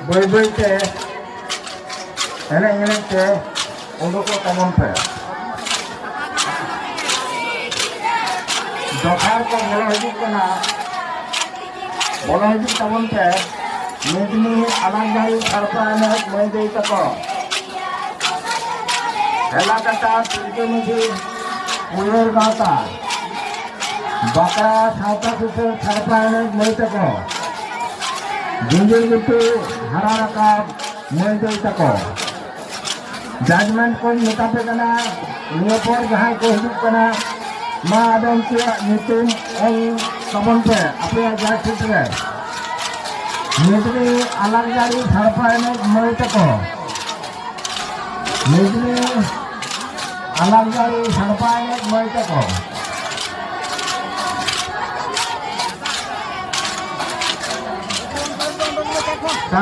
बई बईते एने एने उडुको तबन पे दफार को बोलो हिजुग कना तबन पे मेदनी अलग जारी सरपा एने मई देई तको हेला कटा तिलके मुझे उयर गाता बकरा साता कुछ सरपा एने मई तको जिंजर गुट्टू हरा रका मई देई तको जजमेंट को मेतापे कना निया पर जहां को हिजुग कना मा आदम के नितुम और तबन पे अपने जाति रे मेदनी अलग जारी सरपा एने मई तको मेदनी अलग जारी सरपा एने मई तको